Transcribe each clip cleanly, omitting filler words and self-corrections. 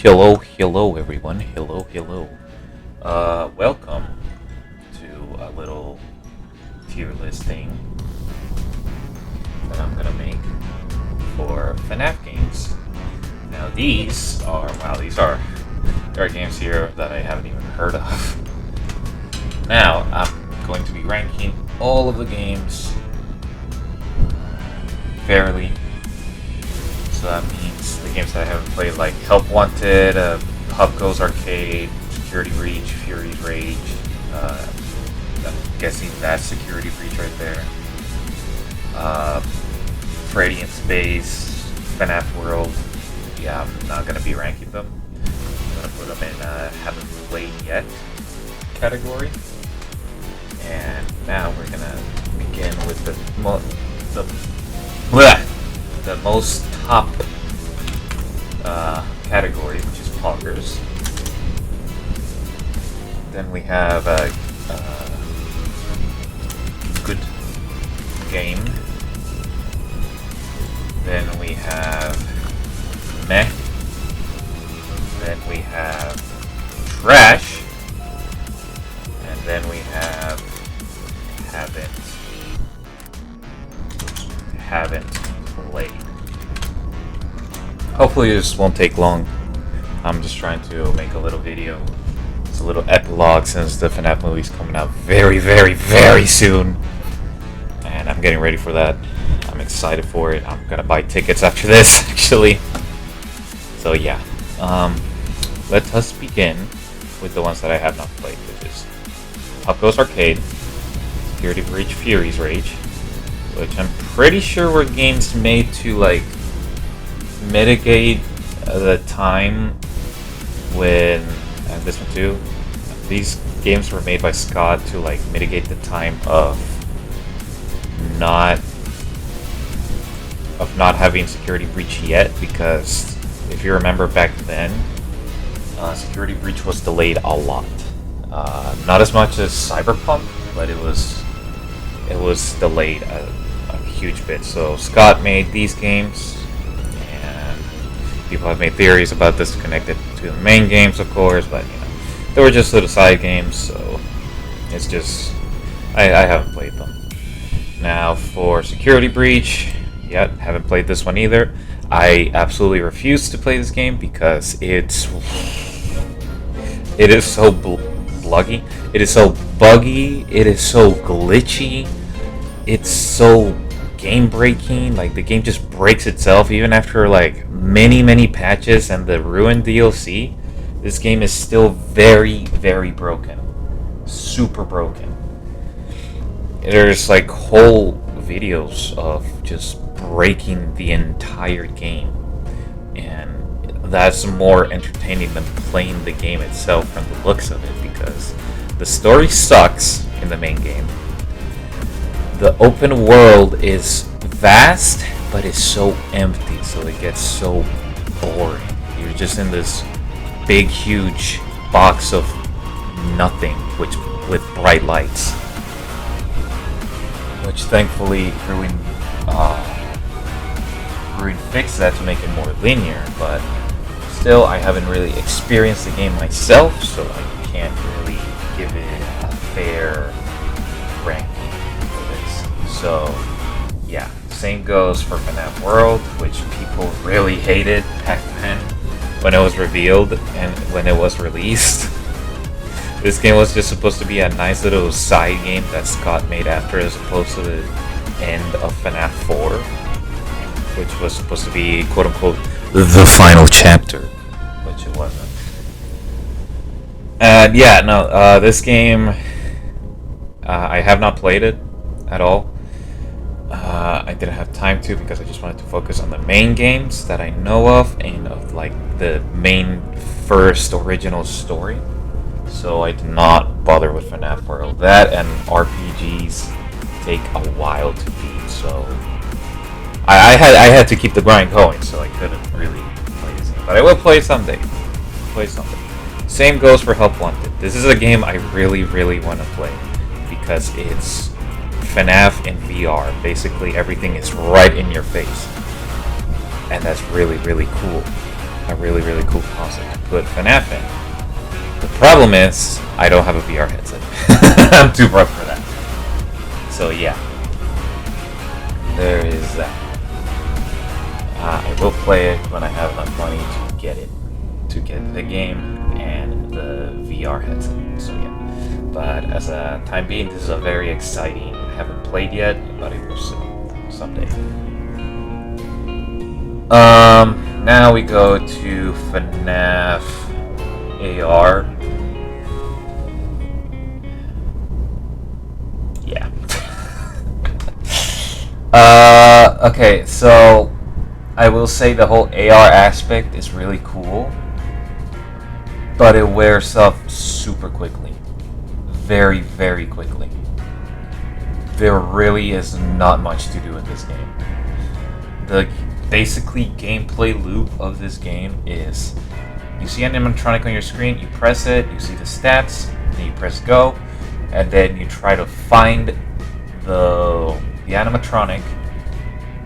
Hello everyone. Hello. Welcome to a little tier listing that I'm gonna make for FNAF games. Now there are games here that I haven't even heard of. Now I'm going to be ranking all of the games fairly. So that means the games that I haven't played, like Help Wanted, Pub Goes Arcade, Security Breach, Fury's Rage. I'm guessing that's Security Breach right there. Freddy in Space, FNAF World. Yeah, I'm not gonna be ranking them. I'm gonna put them in haven't played yet category. And now we're gonna begin with the most top category, which is poggers. Then we have a good game. Then we have meh. Then we have trash. And then we have haven't played. Hopefully this won't take long. I'm just trying to make a little video. It's a little epilogue since the FNAF movie's coming out very soon. And I'm getting ready for that. I'm excited for it. I'm gonna buy tickets after this, actually. So yeah. Let us begin with the ones that I have not played, which is Pub Goes Arcade, Security Breach, Fury's Rage, which I'm pretty sure were games made to like mitigate the time when, and this one too, these games were made by Scott to like mitigate the time of not having Security Breach yet, because if you remember back then, Security Breach was delayed a lot. Not as much as Cyberpunk, but it was delayed a huge bit. So Scott made these games, and people have made theories about this connected to the main games, of course, but you know, they were just little side games, so it's just I haven't played them. Now for Security Breach, yeah, haven't played this one either. I absolutely refuse to play this game because it is so bluggy, it is so buggy, it is so glitchy, it's so game breaking. Like the game just breaks itself even after like many patches and the ruined DLC. This game is still very broken, super broken. There's like whole videos of just breaking the entire game, and that's more entertaining than playing the game itself from the looks of it, because the story sucks in the main game. The open world is vast, but it's so empty, so it gets so boring. You're just in this big, huge box of nothing, with bright lights, which thankfully Ruin fixed that to make it more linear. But still, I haven't really experienced the game myself, so I can't really give it a fair ranking for this. So yeah, same goes for FNAF World, which people really hated back then when it was revealed and when it was released. This game was just supposed to be a nice little side game that Scott made after, as opposed to the end of FNAF 4, which was supposed to be quote-unquote the final chapter, which it wasn't. And yeah, no, this game, I have not played it at all. I didn't have time to, because I just wanted to focus on the main games that I know of and of like the main first original story. So I did not bother with FNAF World. That and RPGs take a while to beat, so I had to keep the grind going, so I couldn't really play this game. But I will play someday. Same goes for Help Wanted. This is a game I really want to play, because it's FNAF in VR. Basically everything is right in your face, and that's really cool. I really, really cool concept to put FNAF in. The problem is, I don't have a VR headset. I'm too broke for that. So yeah, there is that. I will play it when I have enough money to get the game and the VR headset. So yeah, but as a time being, this is a very exciting. I haven't played yet, but it will soon, someday. Now we go to FNAF AR. Yeah. Okay, so I will say the whole AR aspect is really cool, but it wears off super quickly. Very, very quickly. There really is not much to do in this game. The basically gameplay loop of this game is you see an animatronic on your screen, you press it, you see the stats, then you press go, and then you try to find the animatronic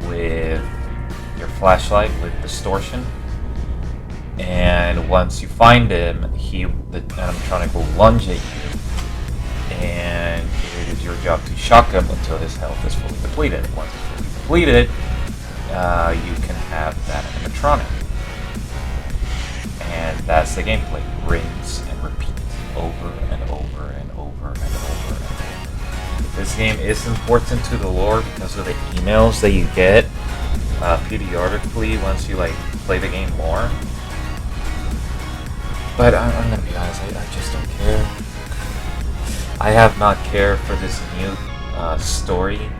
with your flashlight with distortion, and once you find him, the animatronic will lunge at you, and it is your job to shock him until his health is fully depleted. Once it's fully depleted, you can have that animatronic, and that's the gameplay. Rinse and repeat over and over and over and over and over. This game is important to the lore because of the emails that you get periodically once you play the game more. But I'm gonna be honest, I just don't care. I have not cared for this new story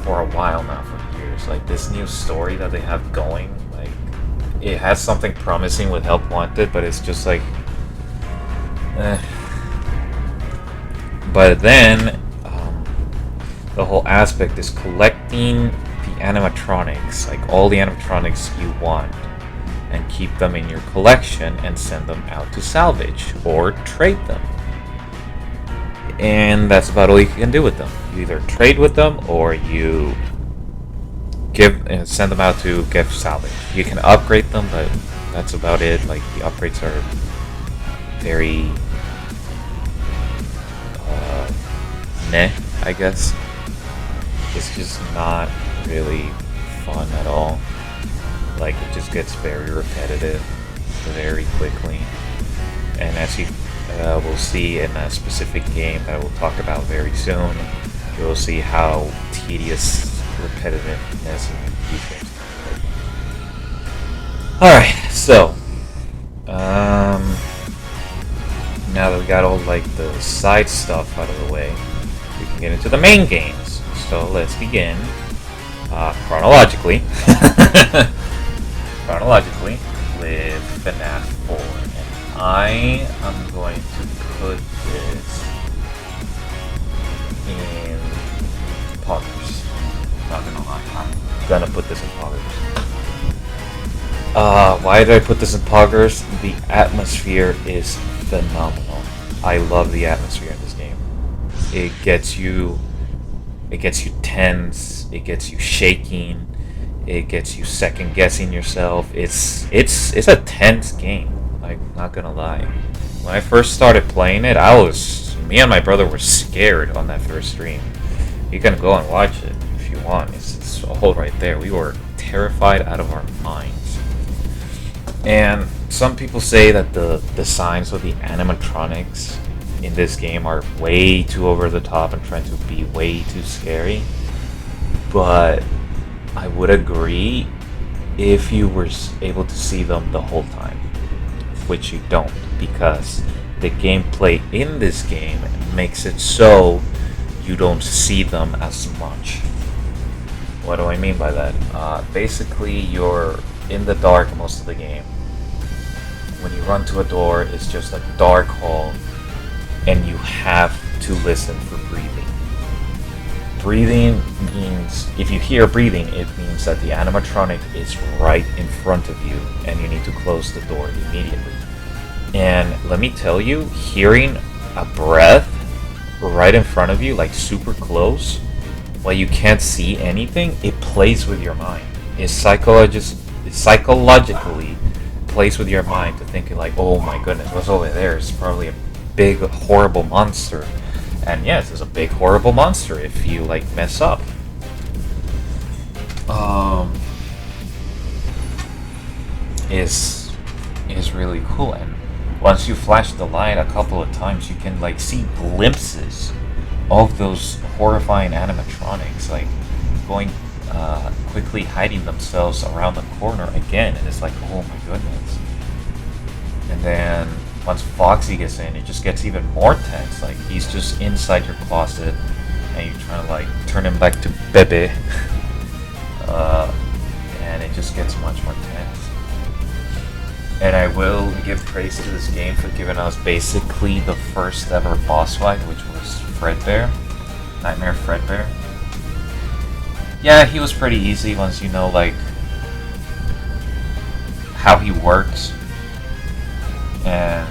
for a while now, for years. Like this new story that they have going, like it has something promising with Help Wanted, but it's just like, But then the whole aspect is collecting the animatronics, like all the animatronics you want, and keep them in your collection and send them out to salvage or trade them. And that's about all you can do with them. You either trade with them or you send them out to get salvage. You can upgrade them, but that's about it. Like the upgrades are very meh, I guess. It's just not really fun at all. Like it just gets very repetitive very quickly, and as you will see in a specific game that I will talk about very soon, you will see how tedious repetitiveness in these games can be. Alright, so now that we got all the side stuff out of the way, we can get into the main games. So let's begin chronologically with FNAF 4. And I am going to put this in poggers. Not gonna lie, I'm gonna put this in poggers. Why did I put this in poggers? The atmosphere is phenomenal. I love the atmosphere in this game. It gets you tense, it gets you shaking, it gets you second guessing yourself. It's a tense game, like, not gonna lie. When I first started playing it, me and my brother were scared on that first stream. You can go and watch it if you want. It's all right there. We were terrified out of our minds. And some people say that the designs of the animatronics in this game are way too over the top and trying to be way too scary. But I would agree if you were able to see them the whole time, which you don't, because the gameplay in this game makes it so you don't see them as much. What do I mean by that? Basically, you're in the dark most of the game. When you run to a door, it's just a dark hall, and you have to listen for breathing. Breathing means, if you hear breathing, it means that the animatronic is right in front of you, and you need to close the door immediately. And let me tell you, hearing a breath right in front of you, like super close, while you can't see anything, it plays with your mind. It's psychologically plays with your mind to thinking like, oh my goodness, what's over there? It's probably a big horrible monster. And yes, it's a big horrible monster if you like mess up. Is really cool. And once you flash the light a couple of times, you can like see glimpses of those horrifying animatronics like going quickly hiding themselves around the corner again, and it's like, oh my goodness. And then once Foxy gets in, it just gets even more tense. Like he's just inside your closet and you're trying to like turn him back to Bebe. And it just gets much more tense. And I will give praise to this game for giving us basically the first ever boss fight, which was Fredbear. Nightmare Fredbear. Yeah, he was pretty easy once you know, like, how he works. And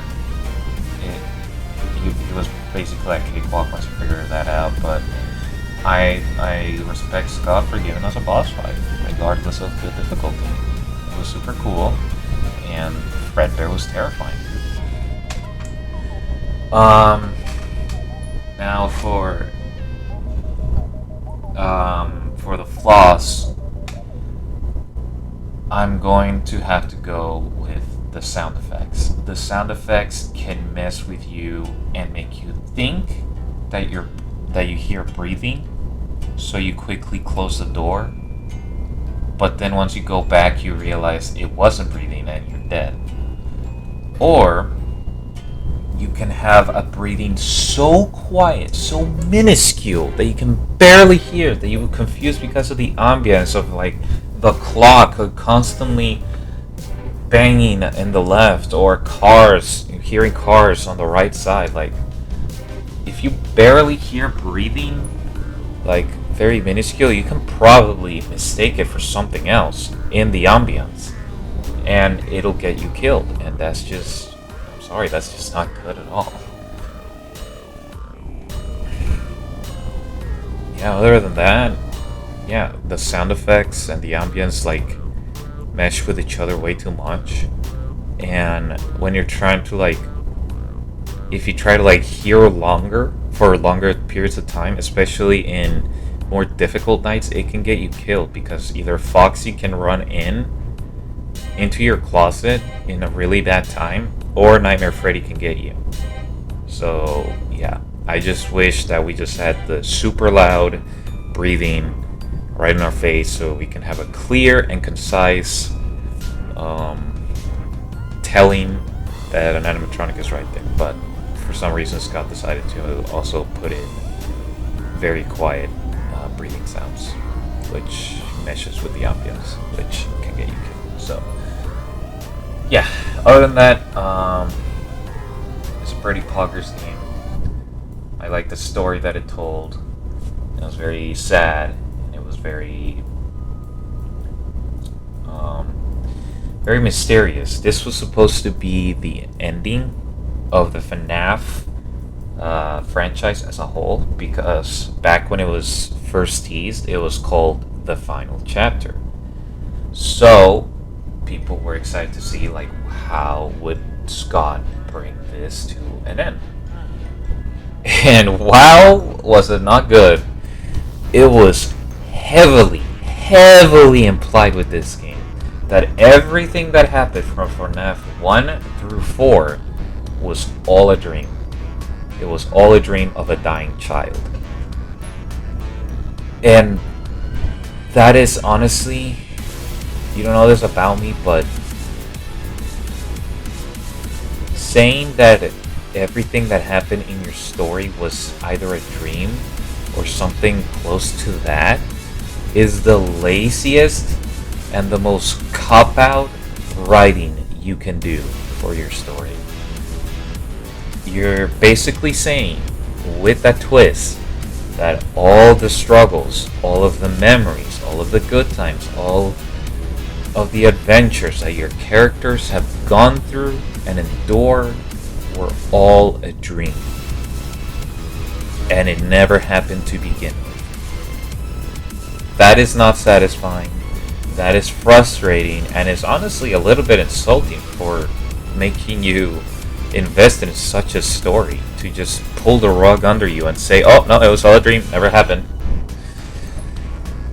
he was basically like a cakewalk once you figure that out. But I respect Scott for giving us a boss fight, regardless of the difficulty. It was super cool. And Fredbear was terrifying. Now for the flaws, I'm going to have to go with the sound effects. The sound effects can mess with you and make you think that you hear breathing, so you quickly close the door. But then once you go back, you realize it wasn't breathing and you're dead. Or you can have a breathing so quiet, so minuscule that you can barely hear, that you were confused because of the ambience of like the clock constantly banging in the left, or cars, hearing cars on the right side. Like if you barely hear breathing, like very minuscule, you can probably mistake it for something else in the ambience, and it'll get you killed. And that's just, I'm sorry, that's just not good at all. Yeah, other than that, yeah, the sound effects and the ambience like mesh with each other way too much. And when you're trying to like, if you try to like hear longer for longer periods of time, especially in more difficult nights, it can get you killed, because either Foxy can run into your closet in a really bad time, or Nightmare Freddy can get you. So yeah, I just wish that we just had the super loud breathing right in our face, so we can have a clear and concise telling that an animatronic is right there. But for some reason, Scott decided to also put in very quiet breathing sounds, which meshes with the ambience, which can get you killed. So yeah, other than that, it's a pretty poggers game. I like the story that it told. It was very sad, and it was very very mysterious. This was supposed to be the ending of the FNAF franchise as a whole, because back when it was first teased, it was called The Final Chapter. So people were excited to see like how would Scott bring this to an end. And wow, was it not good. It was heavily implied with this game that everything that happened from FNAF 1 through 4 was all a dream. It was all a dream of a dying child. And that is honestly, you don't know this about me, but saying that everything that happened in your story was either a dream or something close to that is the laziest and the most cop-out writing you can do for your story. You're basically saying, with that twist, that all the struggles, all of the memories, all of the good times, all of the adventures that your characters have gone through and endured were all a dream. And it never happened to begin with. That is not satisfying. that is frustrating and is honestly a little bit insulting for making you invest in such a story to just pull the rug under you and say, oh, no, it was all a dream, never happened.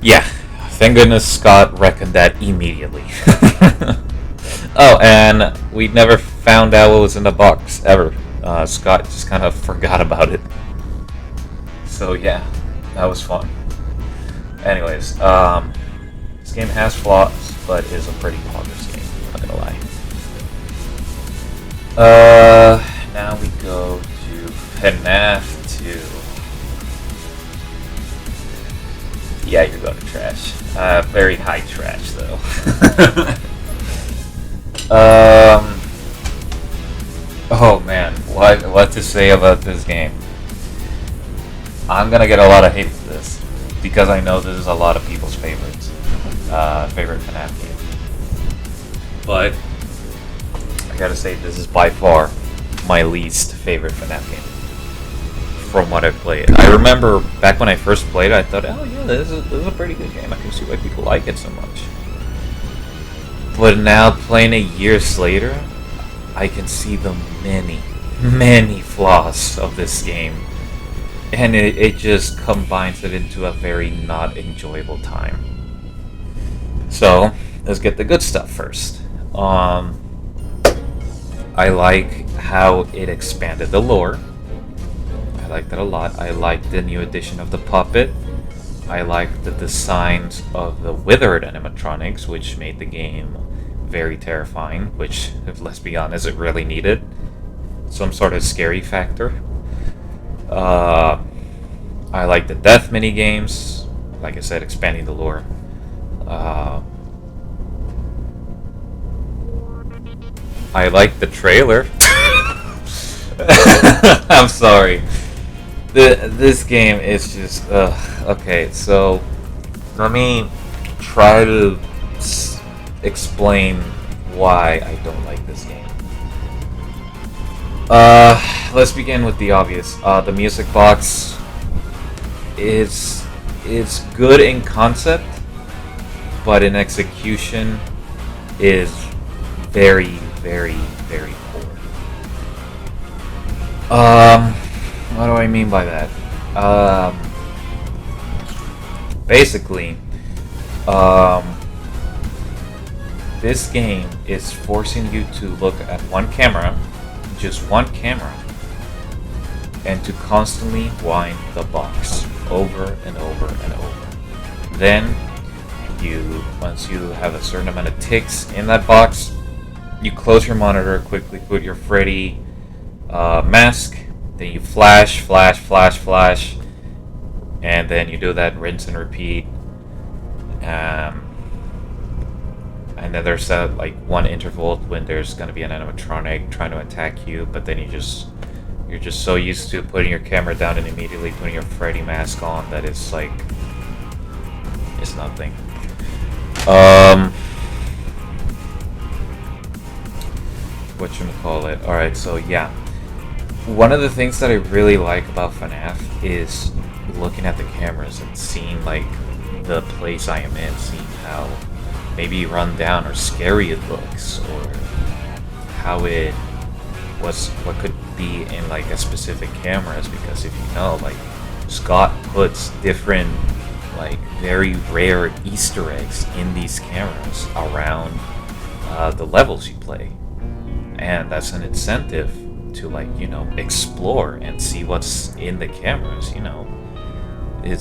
Yeah, thank goodness Scott reckoned that immediately. Oh, and we never found out what was in the box, ever. Scott just kind of forgot about it. So yeah, that was fun. Anyways, this game has flaws, but is a pretty progress game, not gonna lie. Now we go to FNAF 2. Yeah, you're going to trash. Very high trash, though. Oh man, what to say about this game? I'm gonna get a lot of hate for this because I know this is a lot of people's favorite FNAF game. But I gotta say, this is by far my least favorite FNAF game from what I played. I remember back when I first played it, I thought, oh yeah, this is a pretty good game. I can see why people like it so much. But now, playing it years later, I can see the many flaws of this game. And it just combines it into a very not enjoyable time. So, let's get the good stuff first. I like how it expanded the lore. I like that a lot. I like the new addition of the puppet. I like the designs of the withered animatronics, which made the game very terrifying, which, let's be honest, it really needed some sort of scary factor. I like the death mini games. Like I said, expanding the lore. I like the trailer. I'm sorry. This game is just okay. So let me try to explain why I don't like this game. Let's begin with the obvious. The music box is good in concept, but in execution is very poor. What do I mean by that? Basically, this game is forcing you to look at one camera, just one camera, and to constantly wind the box over and over and over. Then, once you have a certain amount of ticks in that box, you close your monitor, quickly put your Freddy mask, then you flash, and then you do that rinse and repeat. And then there's like one interval when there's gonna be an animatronic trying to attack you, but then you're just so used to putting your camera down and immediately putting your Freddy mask on that it's like it's nothing. Whatchamacallit? Alright, so yeah. One of the things that I really like about FNAF is looking at the cameras and seeing like the place I am in, seeing how maybe run down or scary it looks, or how what could be in like a specific cameras, because if you know, like Scott puts different like very rare Easter eggs in these cameras around the levels you play, and that's an incentive to like, you know, explore and see what's in the cameras. You know, it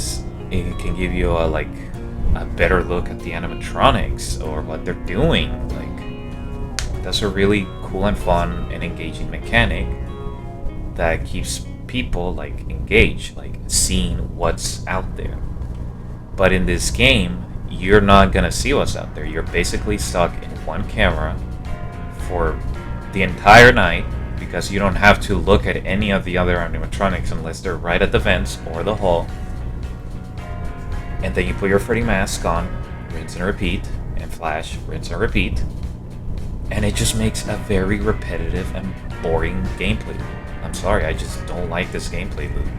can give you a better look at the animatronics or what they're doing. Like, that's a really cool and fun and engaging mechanic that keeps people like engaged, like seeing what's out there. But in this game, you're not gonna see what's out there. You're basically stuck in one camera for the entire night, because you don't have to look at any of the other animatronics unless they're right at the vents or the hall. And then you put your Freddy mask on, rinse and repeat, and flash, rinse and repeat. And it just makes a very repetitive and boring gameplay loop. I'm sorry, I just don't like this gameplay loop.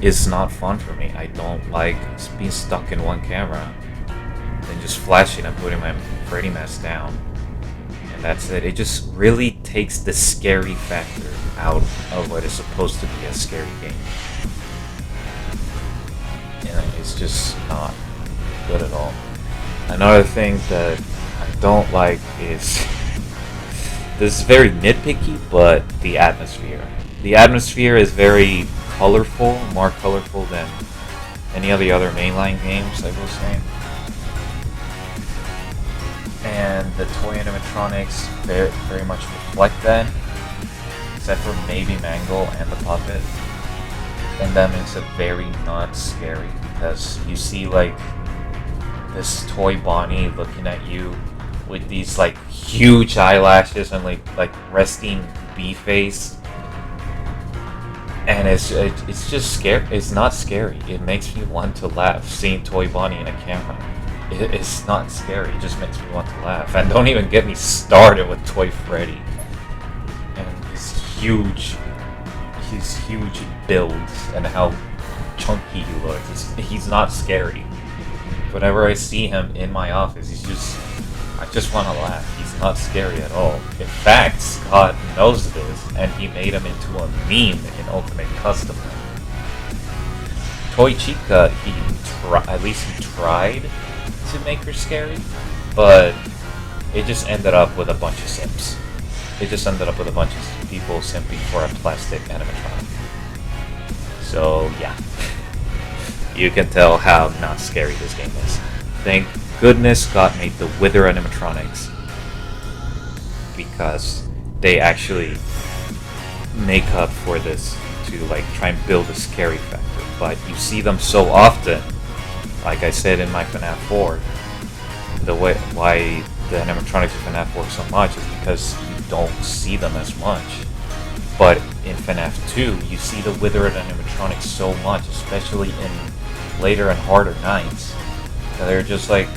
It's not fun for me. I don't like being stuck in one camera then just flashing and putting my Freddy mask down. And that's it. It just really takes the scary factor out of what is supposed to be a scary game. And it's just not good at all. Another thing that I don't like is, this is very nitpicky, but the atmosphere. The atmosphere is very colorful, more colorful than any of the other mainline games, I will say. And the toy animatronics very much reflect that, except for maybe Mangle and the puppet. And that makes it very not scary, because you see like this toy Bonnie looking at you with these like huge eyelashes and like resting bee face, and it's just scary. It's not scary. It makes me want to laugh seeing toy Bonnie in a camera. It's not scary. It just makes me want to laugh. And don't even get me started with toy Freddy and his huge builds and how chunky he looks. He's not scary. Whenever I see him in my office, I just want to laugh. He's not scary at all. In fact, Scott knows this, and he made him into a meme in Ultimate Custom. Toy Chica, at least he tried to make her scary, but it just ended up with a bunch of simps. It just ended up with a bunch of people simping for a plastic animatronic. So yeah, you can tell how not scary this game is. Thank goodness Scott made the Wither animatronics, because they actually make up for this to like try and build a scary factor. But you see them so often, like I said in my FNAF 4, why the animatronics of FNAF work so much is because you don't see them as much. But in FNAF 2, you see the withered animatronics so much, especially in later and harder nights, that they're just like,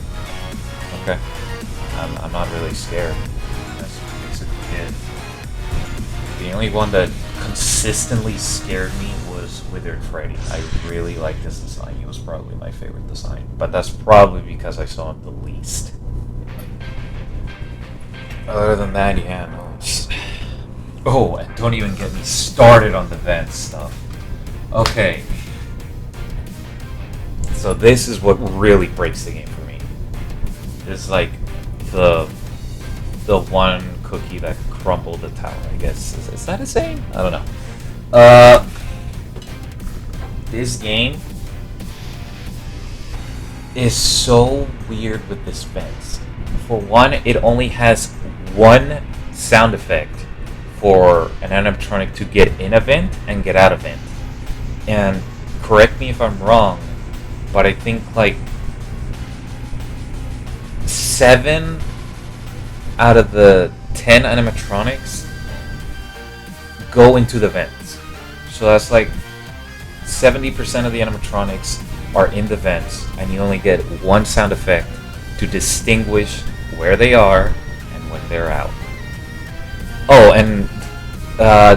okay, I'm not really scared. That's basically it. The only one that consistently scared me was Withered Freddy. I really liked this design. He was probably my favorite design, but that's probably because I saw him the least. Other than that, yeah, no. Oh, and don't even get me started on the vent stuff. Okay. So this is what really breaks the game for me. This is like the one cookie that crumbled the tower, I guess. Is that a saying? I don't know. This game is so weird with this vents. For one, it only has one sound effect for an animatronic to get in a vent and get out of vent. And correct me if I'm wrong, but I think like 7 out of the 10 animatronics go into the vents. So that's like 70% of the animatronics are in the vents, and you only get one sound effect to distinguish where they are and when they're out. Oh, and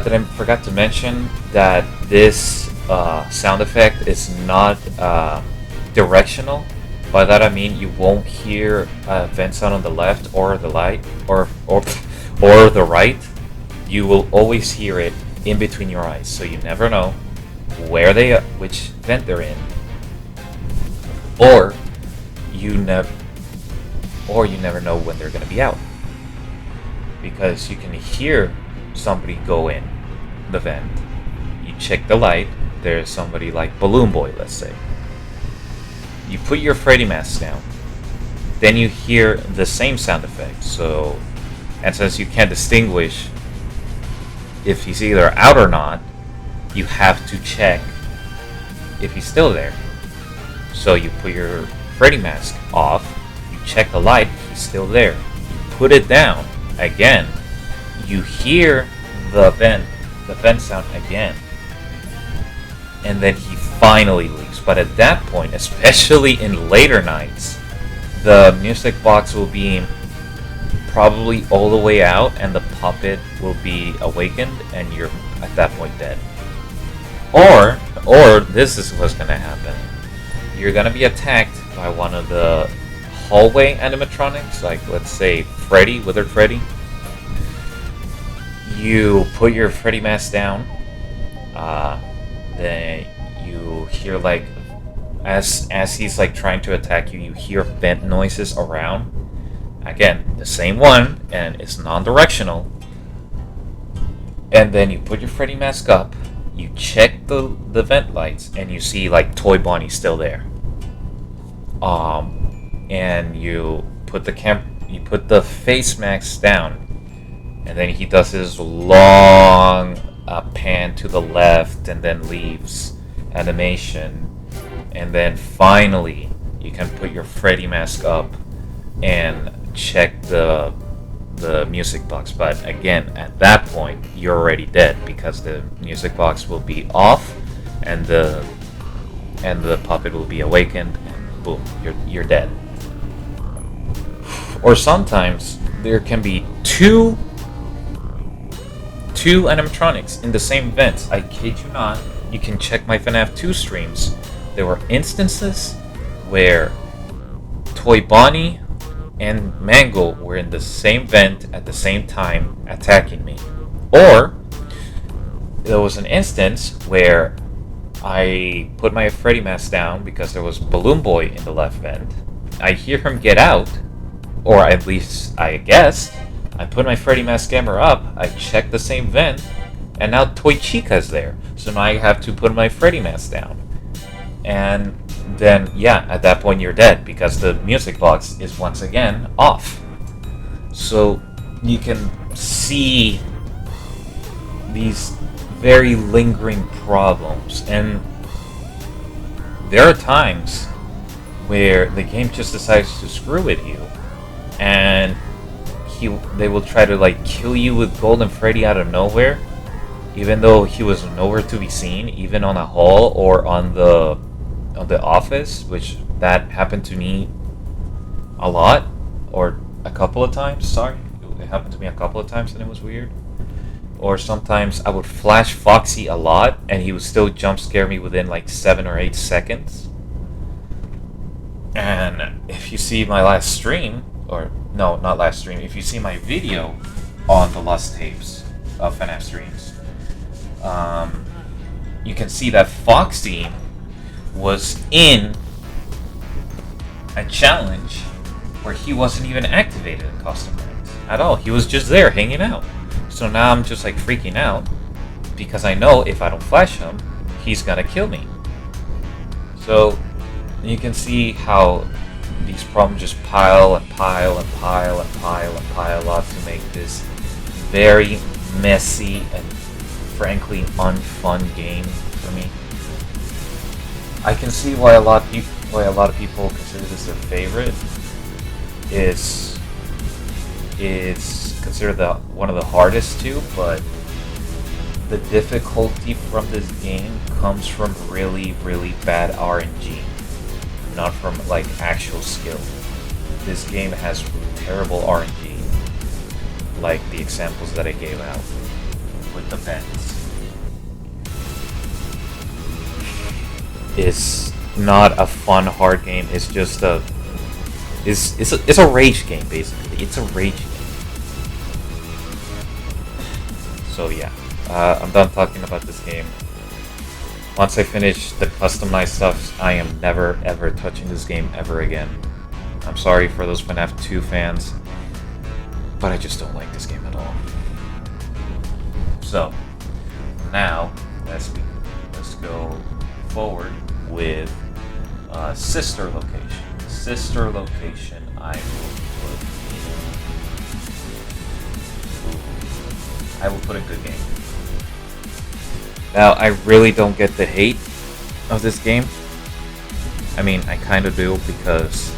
did I forgot to mention that this sound effect is not directional. By that I mean you won't hear a vent sound on the left or the right or the right. You will always hear it in between your eyes, so you never know which vent they're in, or you never know when they're going to be out, because you can hear somebody go in the vent. You check the light. There's somebody like Balloon Boy, let's say. You put your Freddy mask down. Then you hear the same sound effect. And since you can't distinguish if he's either out or not, you have to check if he's still there. So you put your Freddy mask off. You check the light. He's still there. You put it down again. You hear the vent sound again, and then he finally leaves. But at that point, especially in later nights, the music box will be probably all the way out, and the puppet will be awakened, and you're at that point dead. Or this is what's gonna happen. You're gonna be attacked by one of the hallway animatronics, like let's say Freddy, Withered Freddy, you put your Freddy mask down. Then you hear like as he's like trying to attack you, you hear vent noises around. Again, the same one, and it's non-directional. And then you put your Freddy mask up. You check the vent lights, and you see like Toy Bonnie still there. And you put the face mask down, and then he does his long pan to the left, and then leaves animation, and then finally you can put your Freddy mask up and check the music box. But again, at that point you're already dead because the music box will be off, and the puppet will be awakened, and boom, you're dead. Or sometimes there can be two animatronics in the same vents. I kid you not. You can check my FNAF 2 streams. There were instances where Toy Bonnie and Mangle were in the same vent at the same time attacking me. Or there was an instance where I put my Freddy mask down because there was Balloon Boy in the left vent. I hear him get out, or at least I guessed. I put my Freddy mask camera up, I checked the same vent, and now Toy Chica's there. So now I have to put my Freddy mask down. And then, yeah, at that point you're dead because the music box is once again off. So you can see these very lingering problems. And there are times where the game just decides to screw with you, and they will try to like kill you with Golden Freddy out of nowhere, even though he was nowhere to be seen, even on a hall or on the office, which that happened to me a lot, or a couple of times. Sorry, it happened to me a couple of times, and it was weird. Or sometimes I would flash Foxy a lot, and he would still jump scare me within like 7 or 8 seconds. And if you see my last stream, or no, not last stream, if you see my video on the Lost Tapes of FNAF streams, you can see that Foxy was in a challenge where he wasn't even activated in custom ranks at all. He was just there hanging out. So now I'm just like freaking out because I know if I don't flash him, he's gonna kill me. So you can see how these problems just pile and pile and pile and pile and pile up to make this very messy and frankly unfun game for me. I can see why a lot of people consider this their favorite. It's considered one of the hardest too, but the difficulty from this game comes from really, really bad RNG, not from like actual skill. This game has terrible RNG, like the examples that I gave out with the vents. It's not a fun hard game. It's just it's a rage game basically. It's a rage game. So yeah, I'm done talking about this game. Once I finish the customized stuff, I am never ever touching this game ever again. I'm sorry for those FNAF 2 fans, but I just don't like this game at all. So now let's go forward with sister location. Sister location I will put in good game. Now, I really don't get the hate of this game. I mean, I kind of do, because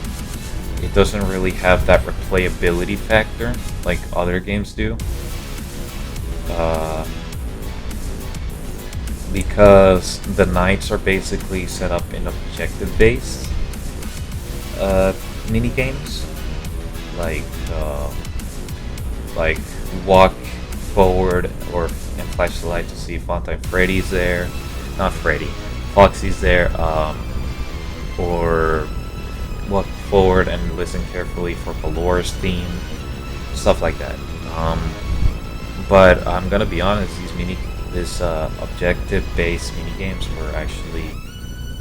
it doesn't really have that replayability factor like other games do. Because the nights are basically set up in objective-based mini games, like walk forward and flash the light to see if Freddy's there, not Freddy, Foxy's there, or walk forward and listen carefully for Balora's theme, stuff like that. But I'm gonna be honest, this objective-based mini games were actually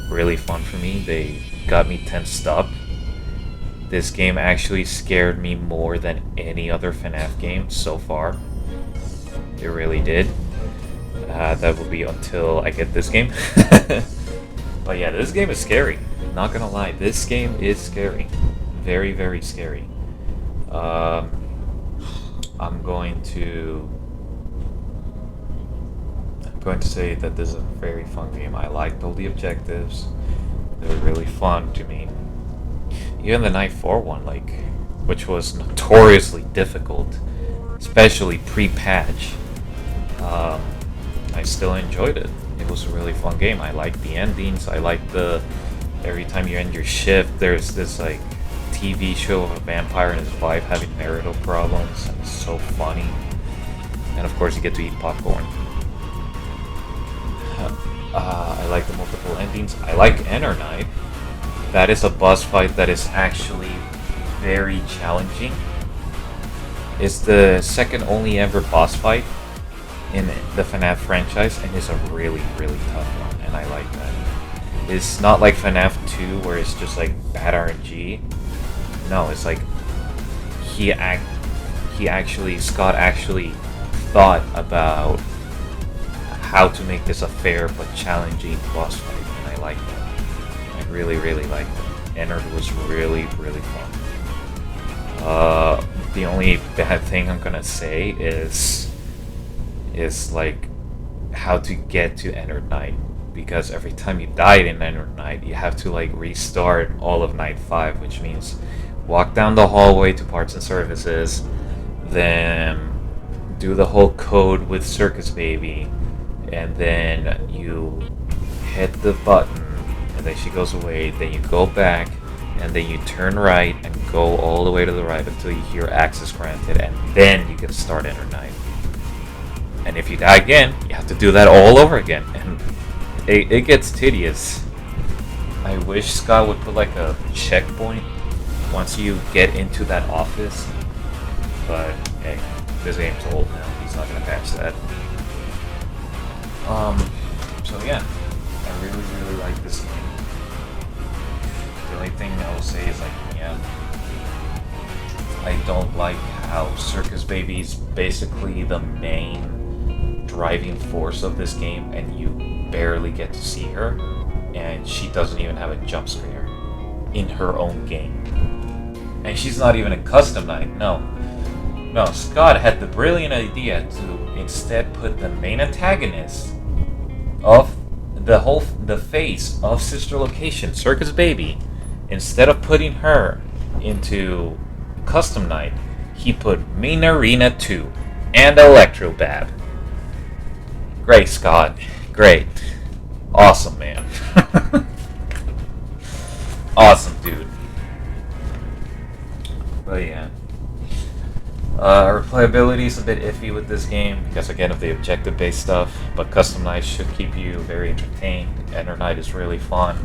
really fun for me. They got me tensed up. This game actually scared me more than any other FNAF game so far. It really did. That will be until I get this game. But yeah, this game is scary. Not gonna lie, this game is scary. Very, very scary. I'm going to say that this is a very fun game. I liked all the objectives. They were really fun to me. Even the Night 4 one, which was notoriously difficult, especially pre-patch, I still enjoyed it. It was a really fun game. I liked the endings. I liked every time you end your shift, there's this TV show of a vampire and his wife having marital problems, and it's so funny. And of course, you get to eat popcorn. I like the multiple endings. I like Enter Night. That is a boss fight that is actually very challenging. It's the second only ever boss fight in the FNAF franchise, and it's a really, really tough one, and I like that. It's not like FNAF 2 where it's just bad RNG. No, it's Scott actually thought about how to make this a fair but challenging boss fight, and I like that. I really, really like it. Enter was really, really fun. The only bad thing I'm gonna say is how to get to Enter Night, because every time you died in Enter Night, you have to restart all of Night 5, which means walk down the hallway to Parts and Services, then do the whole code with Circus Baby, and then you hit the button, and then she goes away, then you go back, and then you turn right and go all the way to the right until you hear access granted, and then you can start Enter Night. And if you die again, you have to do that all over again, and it gets tedious. I wish Scott would put a checkpoint once you get into that office, but hey, this game's old now. He's not gonna patch that. So yeah, I really, really like this game. The only thing I will say is I don't like how Circus Baby's basically the main driving force of this game, and you barely get to see her, and she doesn't even have a jump scare in her own game. And she's not even a custom night. No, Scott had the brilliant idea to instead put the main antagonist of the face of Sister Location, Circus Baby, instead of putting her into custom night, he put Mean Arena 2 and Electrobab. Great, Scott. Great. Awesome, man. Awesome, dude. But yeah. Replayability is a bit iffy with this game because, again, of the objective-based stuff, but custom nights should keep you very entertained. Enter Night is really fun.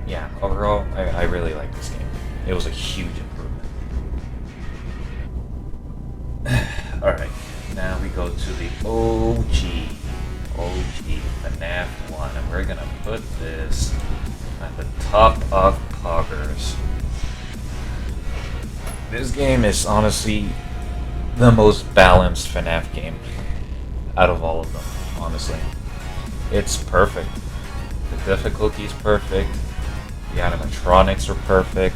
Yeah, overall, I really like this game. It was a huge improvement. Alright, now we go to the OG FNAF 1, and we're gonna put this at the top of Poggers. This game is honestly the most balanced FNAF game out of all of them, honestly. It's perfect. The difficulty is perfect. The animatronics are perfect.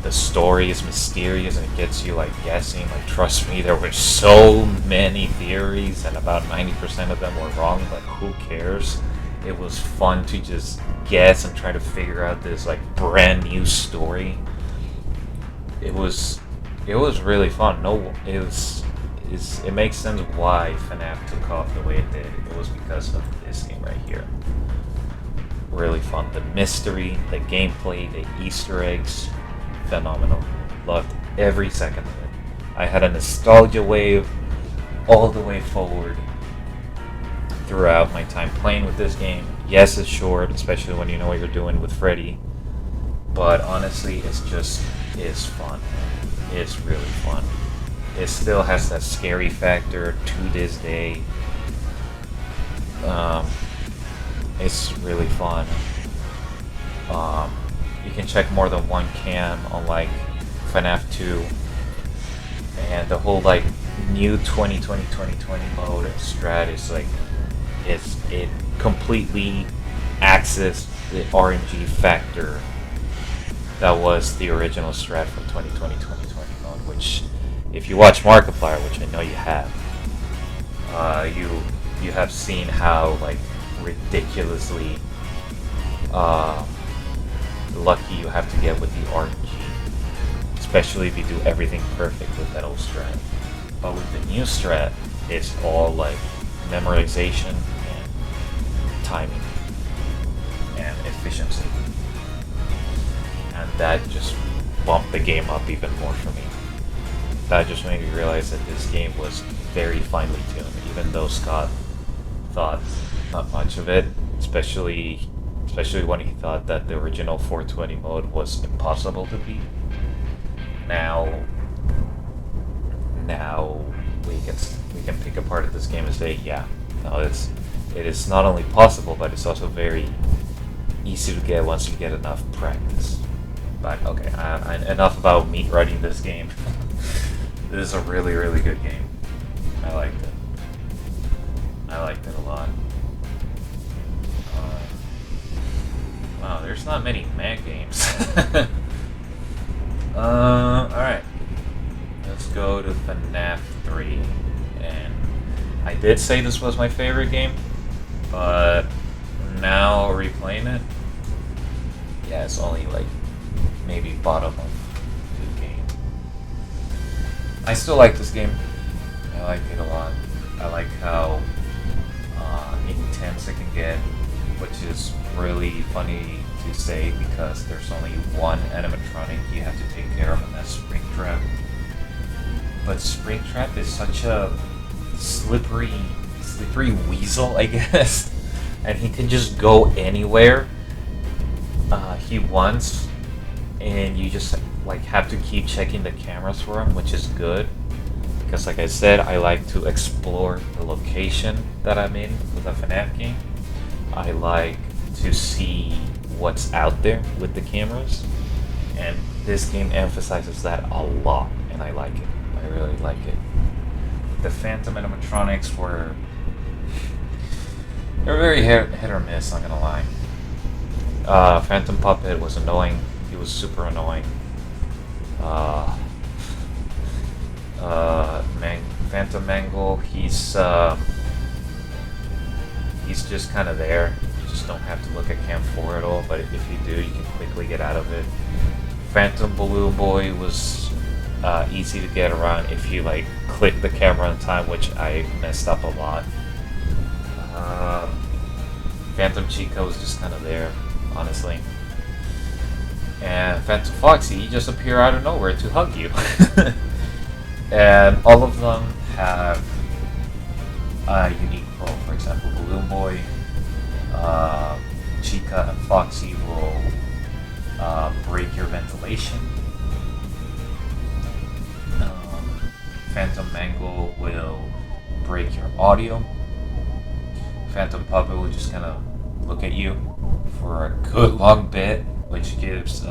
The story is mysterious and it gets you guessing. Trust me, there were so many theories and about 90% of them were wrong, but who cares? It was fun to just guess and try to figure out this brand new story. It was really fun. It makes sense why FNAF took off the way it did. It was because of this game right here. Really fun. The mystery, the gameplay, the Easter eggs, phenomenal. Loved every second of it. I had a nostalgia wave all the way forward throughout my time playing with this game. Yes, it's short, especially when you know what you're doing with Freddy. But honestly, it's fun. It's really fun. It still has that scary factor to this day. Um, it's really fun. Um, you can check more than one cam on like FNAF 2, and the whole like new 2020 mode strat is like it completely accessed the RNG factor that was the original strat from 2020 mode, which if you watch Markiplier, which I know you have, you have seen how like ridiculously lucky you have to get with the RNG, especially if you do everything perfect with that old strat. But with the new strat, it's all like memorization and timing and efficiency, and that just bumped the game up even more for me. That just made me realize that this game was very finely tuned, even though Scott thought not much of it, especially when he thought that the original 420 mode was impossible to beat. Now we can pick apart this game and say, yeah, no, it is not only possible, but it's also very easy to get once you get enough practice. But okay, enough about me writing this game. This is a really, really good game. I liked it. I liked it a lot. Wow, there's not many Mag games. Alright. Let's go to FNAF 3. And I did say this was my favorite game, but now replaying it, yeah, it's only like maybe bottom of the game. I still like this game. I like it a lot. I like how intense it can get, which is really funny to say because there's only one animatronic you have to take care of, and that's Springtrap. But Springtrap is such a slippery weasel, I guess, and he can just go anywhere he wants, and you just like have to keep checking the cameras for him, which is good because, like I said, I like to explore the location that I'm in with a FNAF game. I like to see what's out there with the cameras, and this game emphasizes that a lot, and I like it. I really like it. The Phantom animatronics were very hit or miss, not gonna lie. Phantom Puppet was annoying. He was super annoying. Phantom Mangle, he's just kind of there. You just don't have to look at Cam 4 at all, but if you do, you can quickly get out of it. Phantom Balloon Boy was easy to get around if you like click the camera in time, which I messed up a lot. Phantom Chico was just kind of there, honestly. And Phantom Foxy, he just appear out of nowhere to hug you. And all of them have a unique role. For example, Balloon Boy, Chica, and Foxy will break your ventilation. Phantom Mangle will break your audio. Phantom Puppet will just kind of look at you for a good long bit, which gives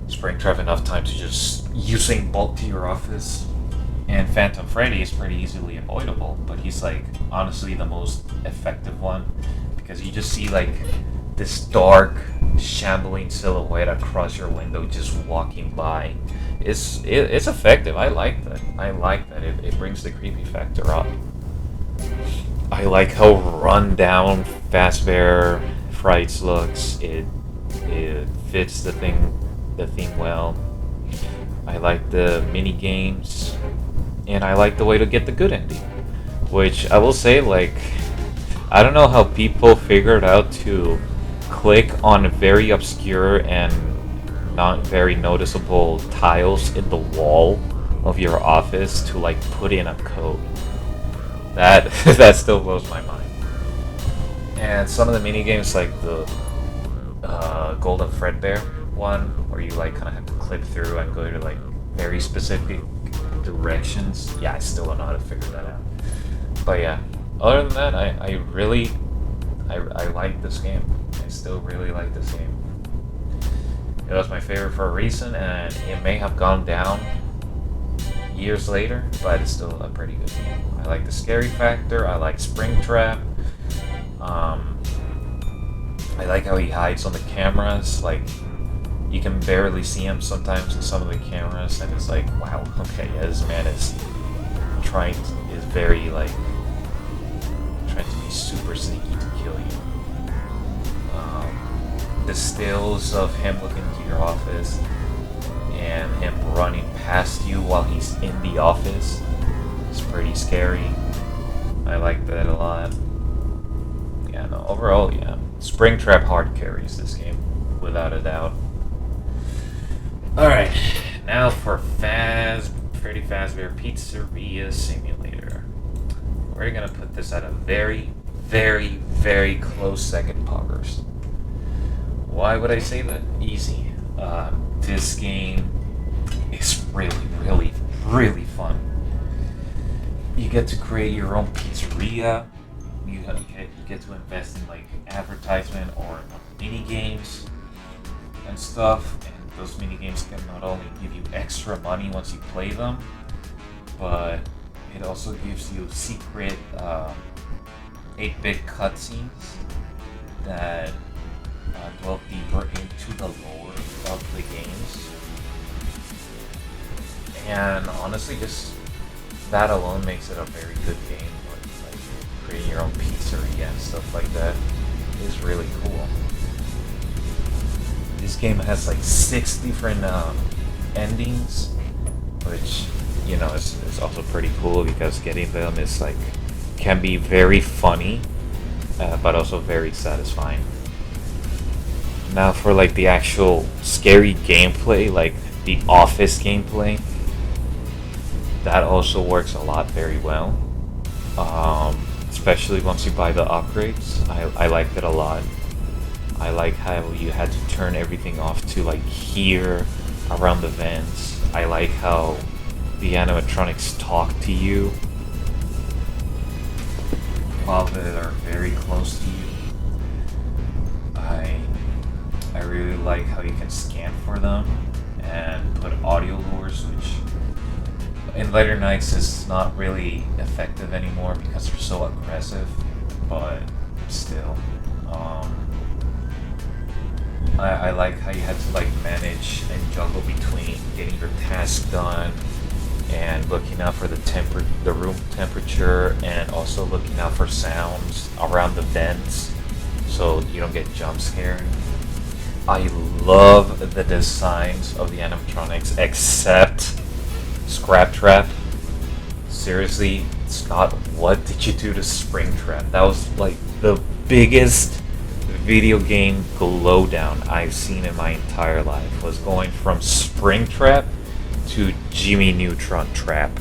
Springtrap enough time to just Usain Bolt to your office. And Phantom Freddy is pretty easily avoidable, but he's like honestly the most effective one because you just see like this dark, shambling silhouette across your window just walking by. It's effective. I like that. It brings the creepy factor up. I like how run down Fazbear Frights looks. It fits the theme well. I like the mini games, and I like the way to get the good ending. Which I will say, like, I don't know how people figured out to click on very obscure and not very noticeable tiles in the wall of your office to like put in a code. That still blows my mind. And some of the mini games, like the Golden Fredbear one, where you like kind of have to clip through and go to like very specific directions. Yeah, I still don't know how to figure that out. But yeah, other than that, I really I like this game. I still really like this game. It was my favorite for a reason, and it may have gone down years later, but it's still a pretty good game. I like the scary factor. I like Springtrap. I like how he hides on the cameras. Like, you can barely see him sometimes in some of the cameras, and it's like, wow, okay, yeah, this man is very like trying to be super sneaky to kill you. The stills of him looking into your office and him running past you while he's in the office is pretty scary. I like that a lot. Yeah, no, overall, yeah. Springtrap hard carries this game, without a doubt. Alright, now for Freddy Fazbear Pizzeria Simulator. We're gonna put this at a very, very, very close second, poggers. Why would I say that? Easy. This game is really, really, really fun. You get to create your own pizzeria. You get to invest in like advertisement or mini games and stuff. And those mini games can not only give you extra money once you play them, but it also gives you secret 8-bit cutscenes that delve deeper into the lore of the games. And honestly, just that alone makes it a very good game. Like creating your own pizzeria and stuff like that is really cool. This game has like 6 different endings, which is also pretty cool because getting them is like can be very funny, but also very satisfying. Now for like the actual scary gameplay, like the Office gameplay, that also works a lot very well. Especially once you buy the upgrades, I liked it a lot. I like how you had to turn everything off to like here around the vents. I like how the animatronics talk to you while they are very close to you. I really like how you can scan for them and put audio lures, which in later nights is not really effective anymore because they're so aggressive, but still. I like how you had to like manage and juggle between getting your task done and looking out for the room temperature, and also looking out for sounds around the vents so you don't get jump scared. I love the designs of the animatronics, except Scraptrap. Seriously, Scott, what did you do to Springtrap? That was like the biggest video game glow down I've seen in my entire life, was going from Springtrap to Jimmy Neutron Trap.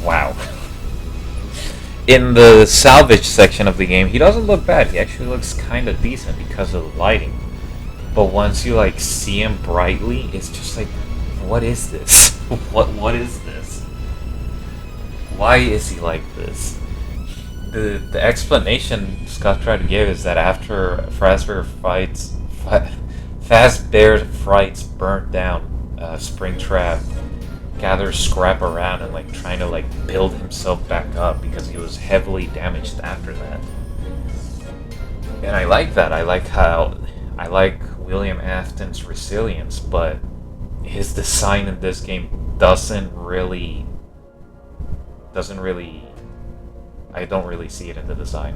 Wow. In the salvage section of the game, he doesn't look bad. He actually looks kind of decent because of the lighting. But once you like see him brightly, it's just like, what is this? What is this? Why is he like this? The explanation Scott tried to give is that after Fazbear Frights burnt down, Springtrap gathers scrap around and like trying to like build himself back up because he was heavily damaged after that. And I like that. I like William Afton's resilience, but his design in this game doesn't really I don't really see it in the design.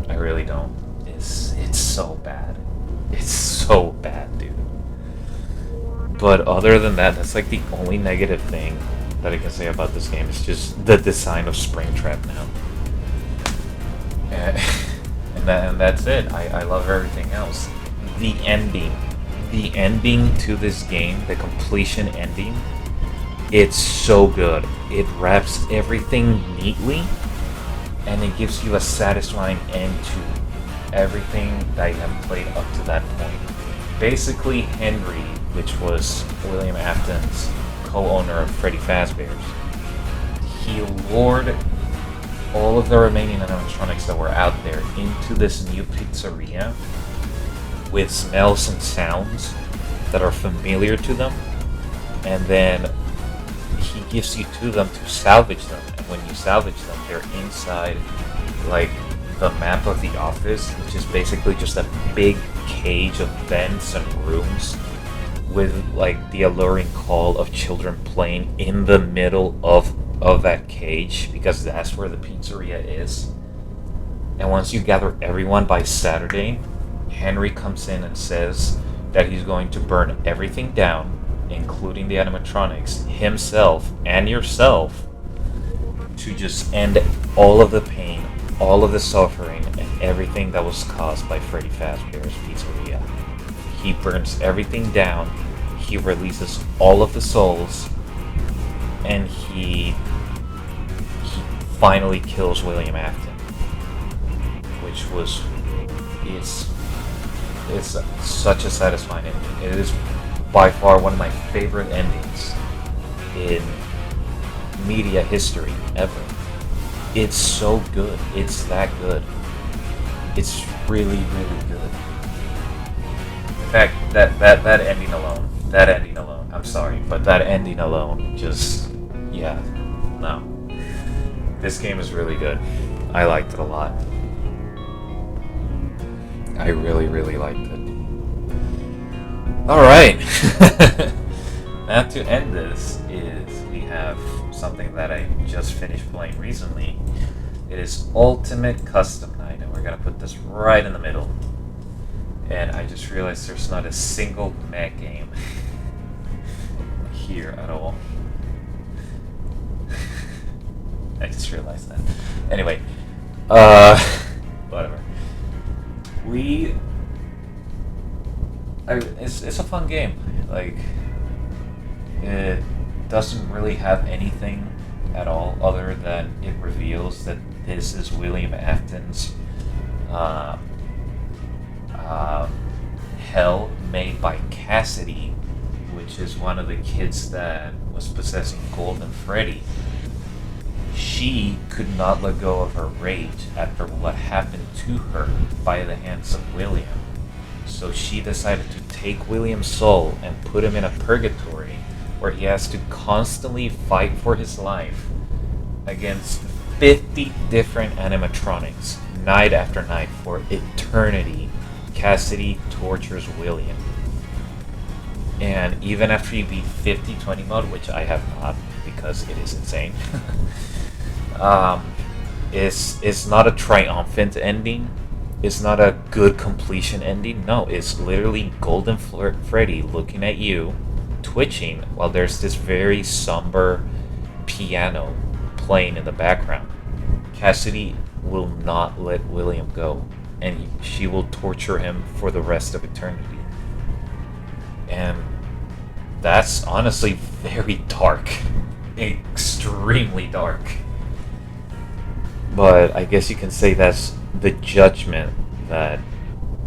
I really don't. It's so bad. It's so bad, dude. But other than that, that's like the only negative thing that I can say about this game. It's just the design of Springtrap now. And that's it. I love everything else. The ending to this game, the completion ending, it's so good. It wraps everything neatly and it gives you a satisfying end to everything that you have played up to that point. Basically, Henry, which was William Afton's co-owner of Freddy Fazbear's, he lured all of the remaining animatronics that were out there into this new pizzeria with smells and sounds that are familiar to them, and then he gives you to them to salvage them. And when you salvage them, they're inside like the map of the office, which is basically just a big cage of vents and rooms with like the alluring call of children playing in the middle of that cage, because that's where the pizzeria is. And once you gather everyone by Saturday, Henry comes in and says that he's going to burn everything down, including the animatronics, himself and yourself, to just end all of the pain, all of the suffering, and everything that was caused by Freddy Fazbear's Pizzeria. He burns everything down, he releases all of the souls, and he finally kills William Afton, which was it's such a satisfying ending. It is by far one of my favorite endings in media history ever. It's so good. It's that good. It's really, really good. In fact, that ending alone, I'm sorry, but that ending alone just, yeah, no. This game is really good. I liked it a lot. I really, really liked it. Alright. Now to end this is we have something that I just finished playing recently. It is Ultimate Custom Night, and we're gonna put this right in the middle. And I just realized there's not a single mech game here at all. I just realized that. Anyway, whatever. It's a fun game. Like, it doesn't really have anything at all other than it reveals that this is William Afton's hell made by Cassidy, which is one of the kids that was possessing Golden Freddy. She could not let go of her rage after what happened to her by the hands of William. So she decided to take William's soul and put him in a purgatory where he has to constantly fight for his life against 50 different animatronics, night after night for eternity. Cassidy tortures William. And even after you beat 50-20 mode, which I have not because it is insane, it's not a triumphant ending. It's not a good completion ending. No, it's literally Golden Freddy looking at you, twitching, while there's this very somber piano playing in the background. Cassidy will not let William go, and she will torture him for the rest of eternity. And that's honestly very dark. Extremely dark. But I guess you can say that's the judgment that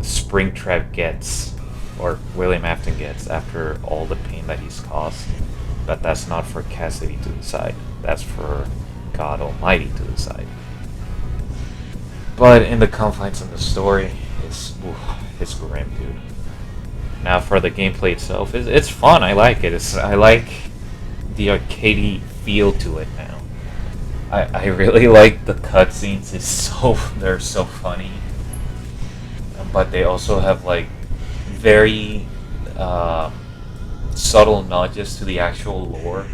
Springtrap gets, or William Afton gets, after all the pain that he's caused. But that's not for Cassidy to decide. That's for God Almighty to decide. But in the confines of the story, it's grim, dude. Now for the gameplay itself, it's fun. I like it. I like the arcadey feel to it now. I really like the cutscenes. They're so funny, but they also have like very subtle nudges to the actual lore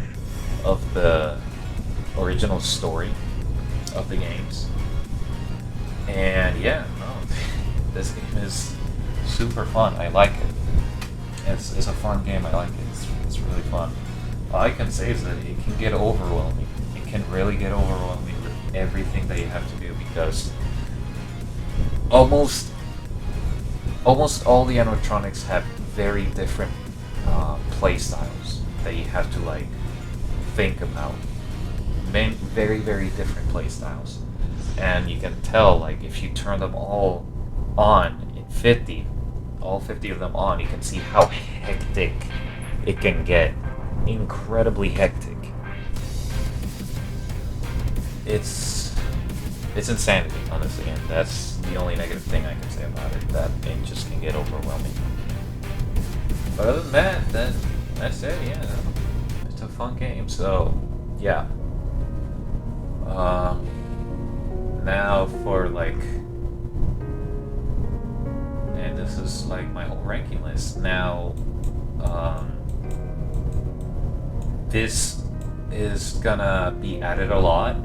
of the original story of the games. And yeah, no, this game is super fun. I like it. It's a fun game. I like it. It's really fun. All I can say is that it can get overwhelming. It can really get overwhelming with everything that you have to do, because almost all the animatronics have very different play styles that you have to like think about. Very, very different play styles. and you can tell, like, if you turn them all on in 50, all 50 of them on, you can see how hectic it can get. Incredibly hectic. It's insanity, honestly, and that's the only negative thing I can say about it, that it just can get overwhelming. But other than that, that's it, yeah. It's a fun game, so, yeah. Now for, like, and this is, like, my whole ranking list. Now, this is gonna be added a lot,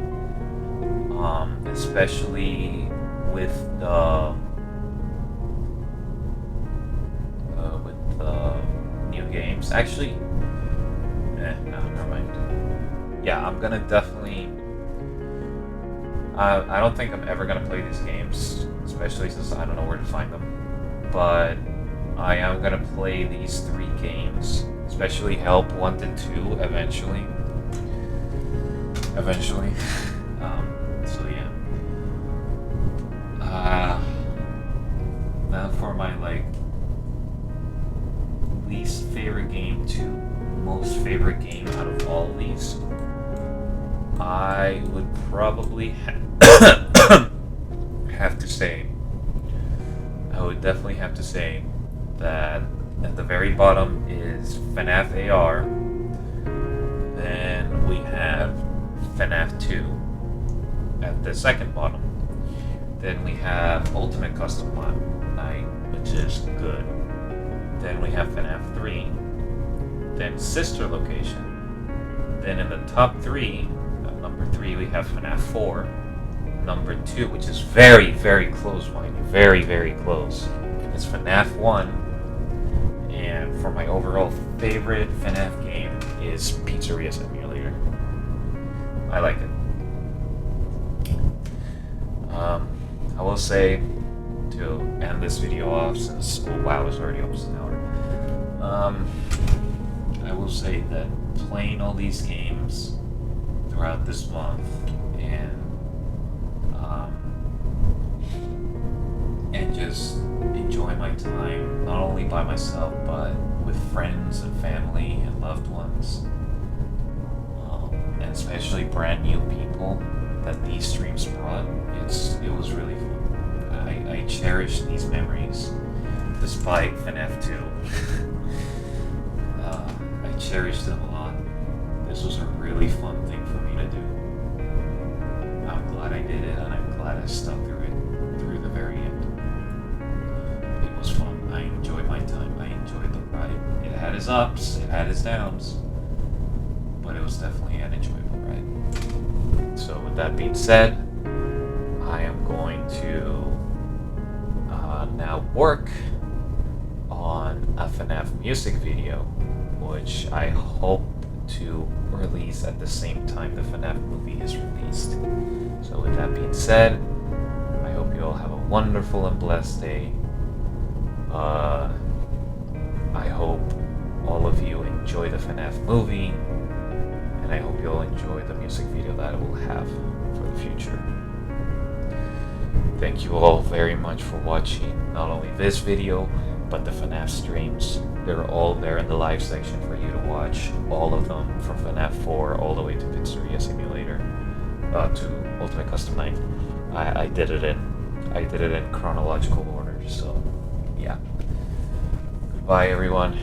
especially with the new games. Actually, no, never mind. Yeah, I'm gonna definitely. I don't think I'm ever gonna play these games, especially since I don't know where to find them. But I am gonna play these 3 games, especially Help 1 to 2 eventually. So yeah. Now for my, like, least favorite game to most favorite game out of all of these, I would probably have to say, I would definitely have to say that at the very bottom is FNAF AR. Then we have FNAF 2 at the second bottom. Then we have Ultimate Custom Night, which is good. Then we have FNAF 3. Then Sister Location. Then in the top 3, number 3, we have FNAF 4. Number 2, which is very, very close, mind you, very, very close, is FNAF 1. And for my overall favorite FNAF game is Pizzeria Simulator. I like it. I will say, to end this video off, since, oh wow, it's already almost an hour, I will say that playing all these games throughout this month and just enjoy my time, not only by myself, but with friends and family and loved ones, and especially brand new people that these streams brought. It was really fun. I cherish these memories, despite FNAF 2. I cherish them a lot. This was a really fun thing for me to do. I'm glad I did it, and I'm glad I stuck through it through the very end. It was fun. I enjoyed my time. I enjoyed the ride. It had its ups, it had its downs, but it was definitely an enjoyable ride. So with that being said, I am going to now work on a FNAF music video, which I hope to release at the same time the FNAF movie is released. So with that being said, I hope you all have a wonderful and blessed day. I hope all of you enjoy the FNAF movie, and I hope you'll enjoy the music video that it will have for the future. Thank you all very much for watching not only this video, but the FNAF streams. They're all there in the live section for you to watch. All of them, from FNAF 4 all the way to Pizzeria Simulator, to Ultimate Custom Night. I did it in chronological order. So yeah. Goodbye, everyone.